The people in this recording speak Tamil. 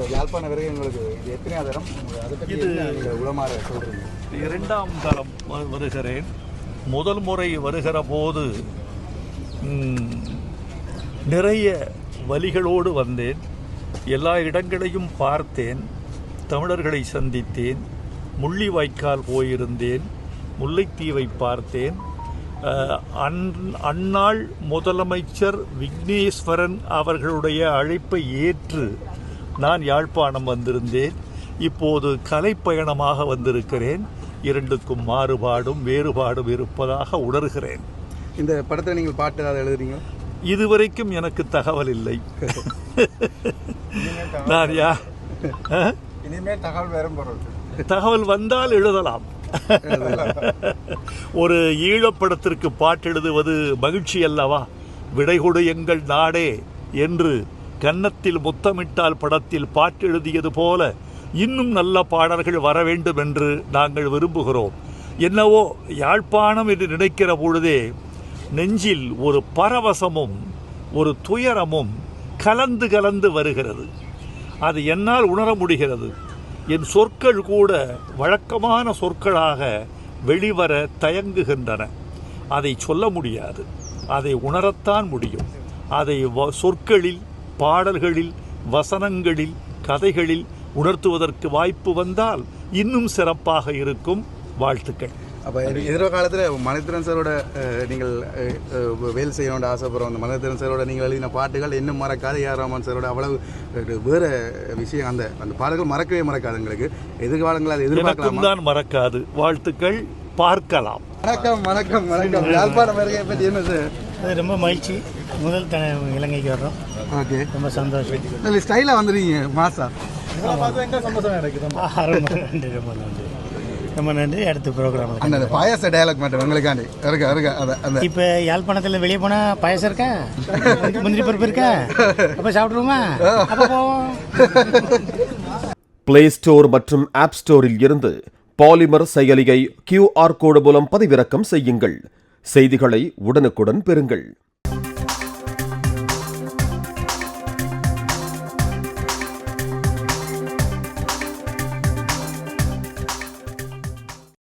யாழ்ப்பாண வருகை உங்களுக்கு இது எத்தனையாவது தரம்? அதை பற்றி இது உளமாற சொல்கிறீங்க? இரண்டாம் தரம் வருகிறேன். முதல் முறை வருகிற போது நிறைய வலிகளோடு வந்தேன். எல்லா இடங்களையும் பார்த்தேன், தமிழர்களை சந்தித்தேன், முள்ளிவாய்க்கால் போயிருந்தேன், முல்லைத்தீவை பார்த்தேன். அந்நாள் முதலமைச்சர் விக்னேஸ்வரன் அவர்களுடைய அழைப்பை ஏற்று நான் யாழ்ப்பாணம் வந்திருந்தேன். இப்போது கலைப்பயணமாக வந்திருக்கிறேன். இரண்டுக்கும் மாறுபாடும் வேறுபாடும் இருப்பதாக உணர்கிறேன். இந்த படத்தை நீங்கள் பாட்டு ஏதாவது எழுதுறீங்க? இதுவரைக்கும் எனக்கு தகவல் இல்லை. நான் இனிமேல் தகவல் வரும் பொருள் தகவல் வந்தால் எழுதலாம். ஒரு ஈழப்படத்திற்கு பாட்டு எழுதுவது மகிழ்ச்சி அல்லவா? விடைகொடு எங்கள் நாடே என்று கன்னத்தில் முத்தமிட்டால் படத்தில் பாட்டு எழுதியது போல இன்னும் நல்ல பாடல்கள் வர வேண்டும் என்று நாங்கள் விரும்புகிறோம். என்னவோ யாழ்ப்பாணம் என்று நினைக்கிற பொழுதே நெஞ்சில் ஒரு பரவசமும் ஒரு துயரமும் கலந்து கலந்து வருகிறது. அது என்னால் உணர முடிகிறது. என் சொற்கள் கூட வழக்கமான சொற்களாக வெளிவர தயங்குகின்றன. அதை சொல்ல முடியாது, அதை உணரத்தான் முடியும். அதை சொற்களில், பாடல்களில், வசனங்களில், கதைகளில் உணர்த்துவதற்கு வாய்ப்பு வந்தால் இன்னும் சிறப்பாக இருக்கும். வாழ்த்துக்கள். அப்போ எதிர்காலத்தில் மணித்திரன் சாரோட நீங்கள் வேலை செய்யணும்னு ஆசைப்படுறோம். அந்த மணித்திரன் சாரோட நீங்கள் எழுதின பாட்டுகள் இன்னும் மறக்காது. ஏஆர் ரஹ்மான் சாரோட அவ்வளவு வேறு விஷயம், அந்த பாடல்கள் மறக்கவே மறக்காது. எங்களுக்கு எதிர்காலங்கள் அது எதிர்பார்க்கலாம் தான் மறக்காது. வாழ்த்துக்கள். பார்க்கலாம். வணக்கம் வணக்கம் வணக்கம். யாழ்ப்பாணம் வருகை பற்றி என்ன சார்? அது ரொம்ப மகிழ்ச்சி. முதல் இலங்கைக்கு வர்றோம். ஓகே, ரொம்ப சந்தோஷம். நல்ல ஸ்டைலாக வந்துடுறீங்க மாசா. ரொம்ப நன்றி. அடுத்த ப்ரோக்ராம் அந்த பாயாச டயலாக் மட்டும் உங்களுக்காண்டி இருக்கா? இப்போ யாழ்ப்பாணத்தில் வெளியே போனால் பாயாசம் இருக்கா, முந்திரி பருப்பு இருக்கா, அப்போ சாப்பிடுவோமா? அப்போ போவோம். பிளே ஸ்டோர் மற்றும் ஆப் ஸ்டோரில் இருந்து பாலிமர் செயலியை QR கோடு மூலம் பதிவிறக்கம் செய்யுங்கள். செய்திகளை உடனுக்குடன் பெறுங்கள்.